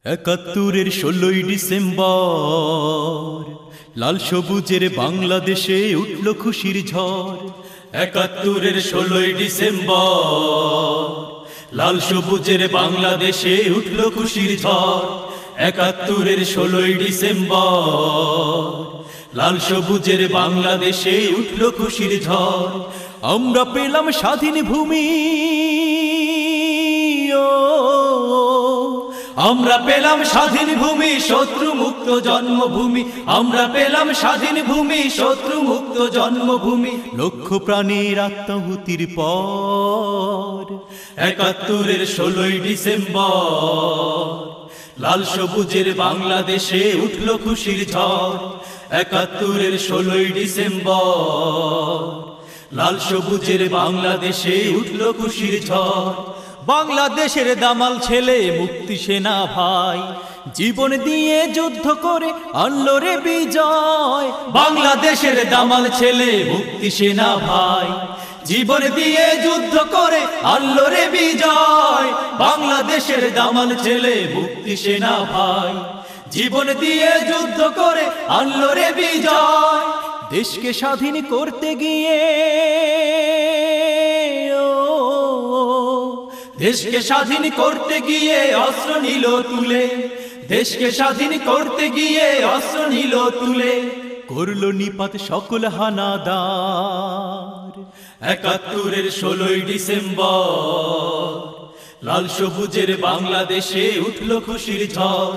একাত্তরের 16ই ডিসেম্বর লাল সবুজের বাংলাদেশে উঠল খুশির ঝড়। একাত্তরের 16ই ডিসেম্বর লাল সবুজের বাংলাদেশে উঠল খুশির ঝড়। একাত্তরের 16ই ডিসেম্বর লাল সবুজের বাংলাদেশে উঠল খুশির ঝড়। আমরা পেলাম স্বাধীন ভূমি, আমরা পেলাম স্বাধীন ভূমি, শত্রু মুক্ত জন্মভূমি। আমরা পেলাম স্বাধীন ভূমি, শত্রু মুক্ত জন্মভূমি। লক্ষ প্রাণের আত্মাহুতির পর একাত্তরের 16ই ডিসেম্বর লাল সবুজের বাংলাদেশে উঠল খুশির ঝড়। একাত্তরের 16ই ডিসেম্বর লাল সবুজের বাংলাদেশে উঠল খুশির ঝড়। বাংলাদেশের দামাল ছেলে মুক্তি সেনা ভাই জীবন দিয়ে যুদ্ধ করে আনলো রে বিজয়। বাংলাদেশের দামাল ছেলে মুক্তি সেনা ভাই জীবন দিয়ে যুদ্ধ করে আনলো রে বিজয়। বাংলাদেশের দামাল ছেলে মুক্তি সেনা ভাই জীবন দিয়ে যুদ্ধ করে আনলো রে বিজয়। দেশকে স্বাধীন করতে গিয়ে, দেশকে স্বাধীন করতে গিয়ে অস্ত্র নিল তুলে, দেশকে স্বাধীন করতে গিয়ে অস্ত্র নিল তুলে, করল নিপাত সকল হানাদার। একাত্তরের 16ই ডিসেম্বর লাল সবুজের বাংলাদেশে উঠল খুশির ঝড়।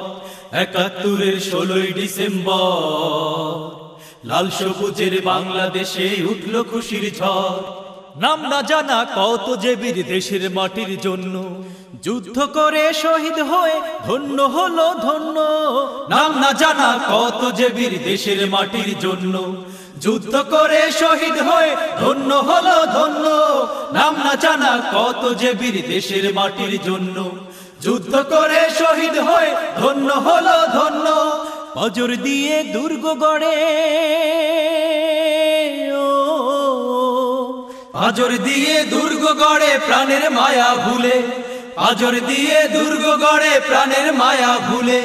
একাত্তরের 16ই ডিসেম্বর লাল সবুজের বাংলাদেশে উঠল খুশির ঝড়। নাম না জানা কত যে বীর দেশের মাটির জন্য যুদ্ধ করে শহীদ হয়ে ধন্য হলো ধন্য। নাম না জানা কত যে বীর দেশের মাটির জন্য যুদ্ধ করে শহীদ হয়ে ধন্য হলো ধন্য। নাম না জানা কত যে বীর দেশের মাটির জন্য যুদ্ধ করে শহীদ হয়ে ধন্য হলো ধন্য। পাজর দিয়ে দুর্গ গড়ে, পাজর দিয়ে দুর্গ গড়ে প্রাণের মায়া ভুলে, পাজর দিয়ে দুর্গ গড়ে প্রাণের মায়া ভুলে,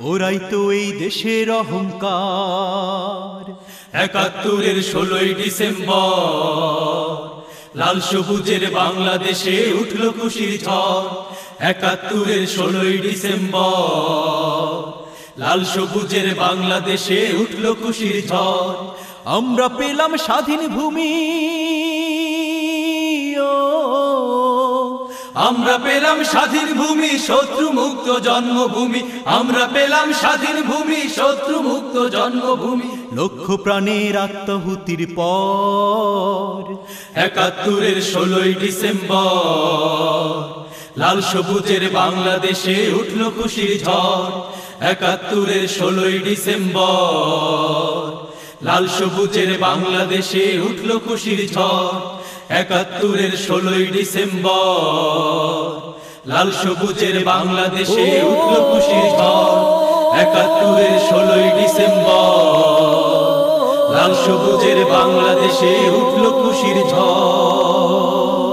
ওরাই তো এই দেশের অহংকার। একাত্তরের 16ই ডিসেম্বর লাল সবুজের বাংলাদেশে উঠল খুশির ঝড়। একাত্তরের 16ই ডিসেম্বর লাল সবুজের বাংলাদেশে উঠল খুশির ঝড়। আমরা পেলাম স্বাধীন ভূমি, আমরা পেলাম স্বাধীন ভূমি, শত্রু মুক্ত জন্মভূমি। আমরা পেলাম স্বাধীন ভূমি, শত্রু মুক্ত জন্মভূমি। লক্ষ প্রাণের আত্মাহুতির পর একাত্তরের 16ই ডিসেম্বর লাল সবুজের বাংলাদেশে উঠল খুশির ঝড়। একাত্তরের 16ই ডিসেম্বর লাল সবুজের বাংলাদেশে উঠল খুশির ঝড়। একাত্তরের 16ই ডিসেম্বর লাল সবুজের বাংলাদেশে উঠল খুশির ঝড়। একাত্তরের 16ই ডিসেম্বর লাল সবুজের বাংলাদেশে উঠল খুশির ঝড়।